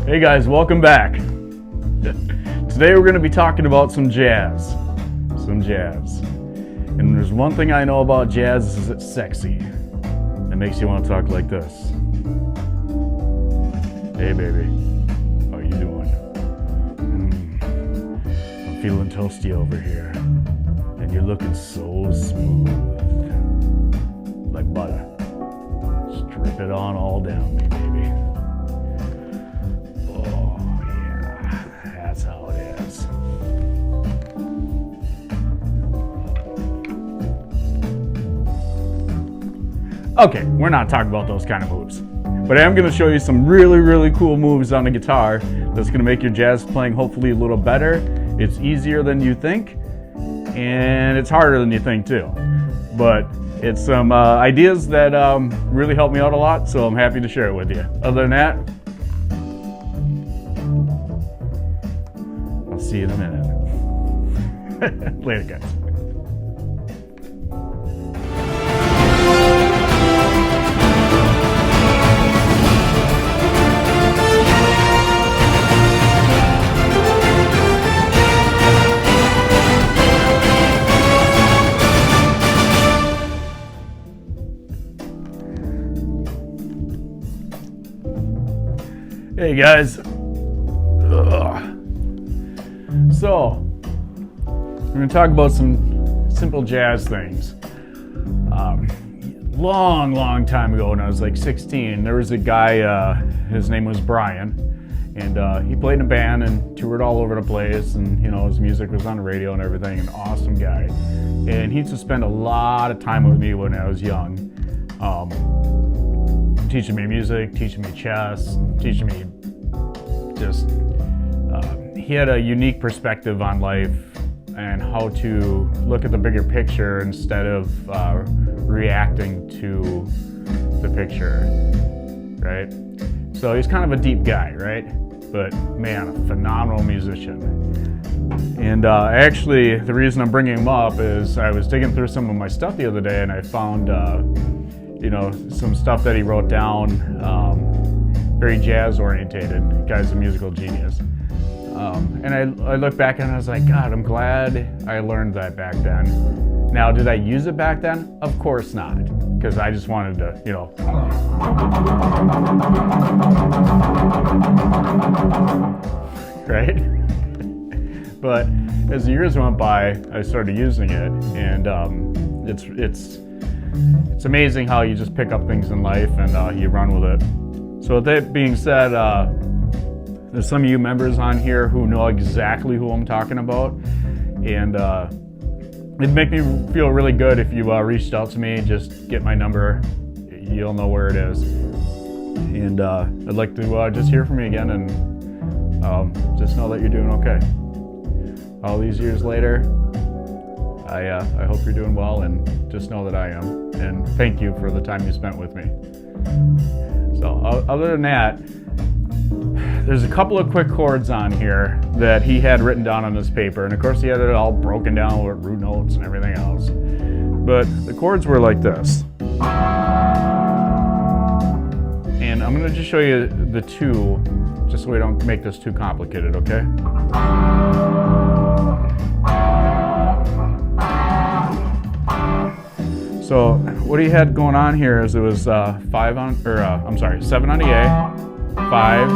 Hey guys, welcome back. Today we're going to be talking about some jazz. And there's one thing I know about jazz is it's sexy. It makes you want to talk like this. Hey baby, how you doing? I'm feeling toasty over here. And you're looking so smooth. Like butter. Strip it on all down me, baby. Oh yeah, that's how it is. Okay, we're not talking about those kind of moves. But I am going to show you some really cool moves on the guitar that's going to make your jazz playing hopefully a little better. It's easier than you think, and it's harder than you think too. But it's some ideas that really helped me out a lot, so I'm happy to share it with you. Other than that, I'll see you in a minute. Later, guys. Hey guys. So, we're going to talk about some simple jazz things. Long time ago when I was like 16, there was a guy, his name was Brian, and he played in a band and toured all over the place, and you know, his music was on the radio and everything, an awesome guy. And he used to spend a lot of time with me when I was young. Teaching me music, teaching me chess, teaching me just, he had a unique perspective on life and how to look at the bigger picture instead of reacting to the picture, right? So he's kind of a deep guy, right? But man, a phenomenal musician. And actually, the reason I'm bringing him up is I was digging through some of my stuff the other day and I found you know, some stuff that he wrote down, very jazz orientated. Guy's a musical genius. And I look back and I was like, God, I'm glad I learned that back then. Now, did I use it back then? Of course not, because I just wanted to, you know. Right? But as the years went by, I started using it, and it's amazing how you just pick up things in life and you run with it. So with that being said, there's some of you members on here who know exactly who I'm talking about, and it'd make me feel really good if you reached out to me. Just get my number, you'll know where it is, and I'd like to just hear from you again and just know that you're doing okay. All these years later, I hope you're doing well, and just know that I am. And thank you for the time you spent with me. So other than that, there's a couple of quick chords on here that he had written down on this paper. And of course he had it all broken down with root notes and everything else. But the chords were like this. And I'm gonna just show you the two, just so we don't make this too complicated, okay? So what he had going on here is it was 7 on the A, 5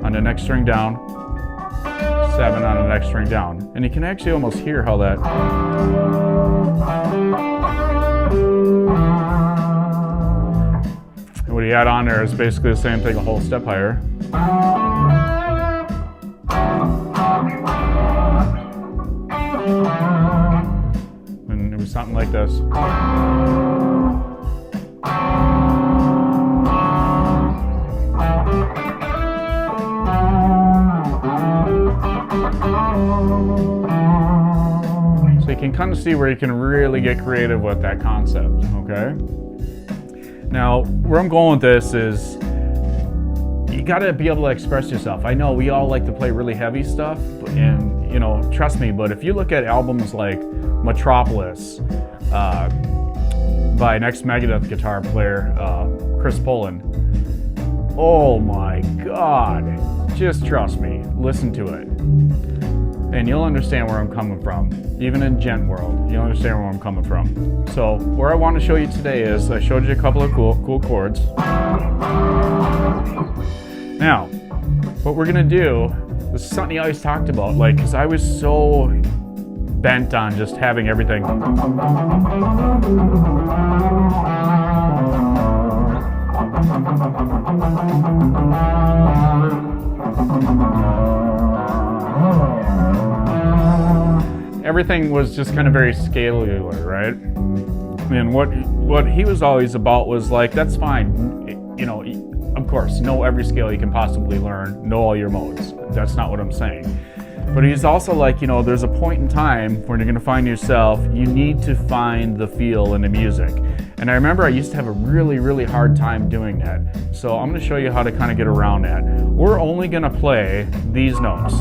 on the next string down, 7 on the next string down. And you can actually almost hear how that. And what he had on there is basically the same thing, a whole step higher. And it was something like this. So you can kind of see where you can really get creative with that concept, okay? Now, where I'm going with this is you gotta be able to express yourself. I know we all like to play really heavy stuff, and you know, trust me, but if you look at albums like Metropolis by next Megadeth guitar player, Chris Poland, Oh my God. Just trust me, listen to it. And you'll understand where I'm coming from. Even in gent world, you'll understand where I'm coming from. So where I want to show you today is, I showed you a couple of cool chords. Now, what we're gonna do, this is something I always talked about, like, cause I was so bent on just having everything. Everything was just kind of very scalar, right? And what he was always about was like, that's fine, you know, of course, know every scale you can possibly learn, know all your modes. That's not what I'm saying. But he's also like, you know, there's a point in time when you're gonna find yourself, you need to find the feel in the music. And I remember I used to have a really hard time doing that. So I'm gonna show you how to kind of get around that. We're only gonna play these notes.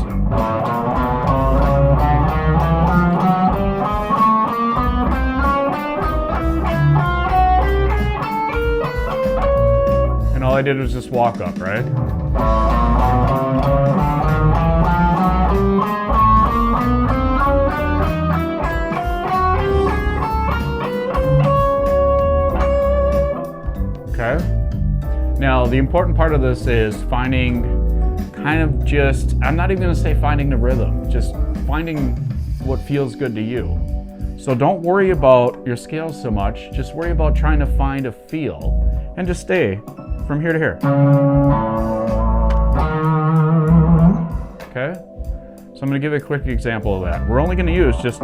And all I did was just walk up, right? Okay. Now, the important part of this is finding kind of just, I'm not even going to say finding the rhythm, just finding what feels good to you. So don't worry about your scales so much, just worry about trying to find a feel and just stay from here to here. Okay? So I'm going to give you a quick example of that. We're only going to use just...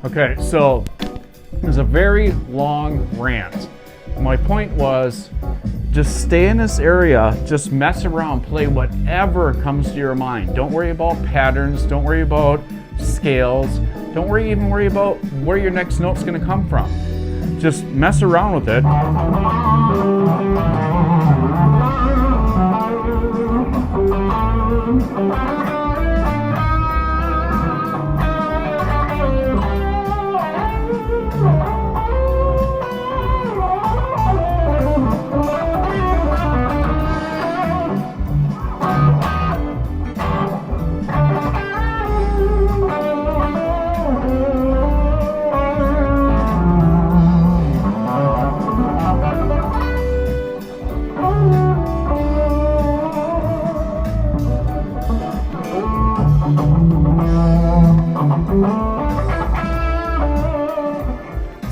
Okay, so it was a very long rant. My point was, just stay in this area, just mess around, play whatever comes to your mind. Don't worry about patterns, don't worry about scales, don't even worry about where your next note's gonna come from. Just mess around with it.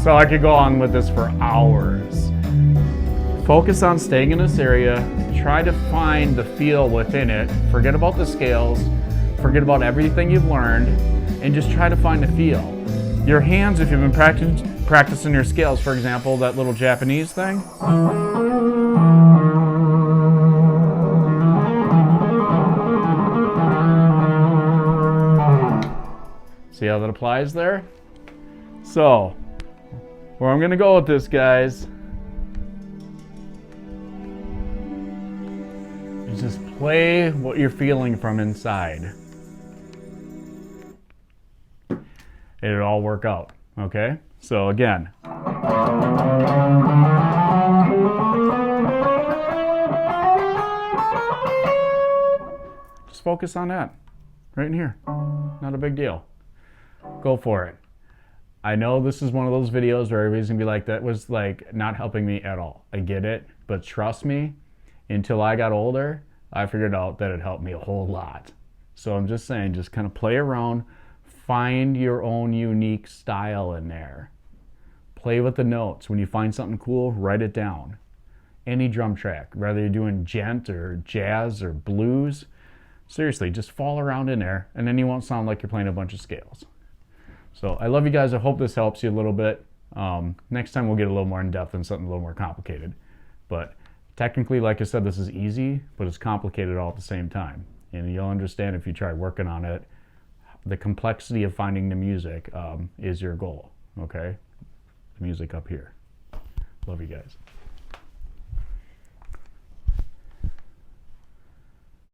So I could go on with this for hours. Focus on staying in this area. Try to find the feel within it. Forget about the scales. Forget about everything you've learned, and just try to find the feel. Your hands, if you've been practicing your scales, for example, that little Japanese thing. See how that applies there? So, where I'm gonna go with this, guys, is just play what you're feeling from inside. It'll all work out, okay? So again. Just focus on that, right in here. Not a big deal. Go for it. I know this is one of those videos where everybody's gonna be like, that was like not helping me at all. I get it, but trust me, until I got older, I figured out that it helped me a whole lot. So I'm just saying, just kind of play around, find your own unique style in there. Play with the notes. When you find something cool, write it down. Any drum track, whether you're doing gent or jazz or blues, seriously, just fall around in there, and then you won't sound like you're playing a bunch of scales. So I love you guys. I hope this helps you a little bit. Next time we'll get a little more in depth and something a little more complicated. But technically, like I said, this is easy, but it's complicated all at the same time. And you'll understand if you try working on it. The complexity of finding the music is your goal, okay? The music up here. Love you guys.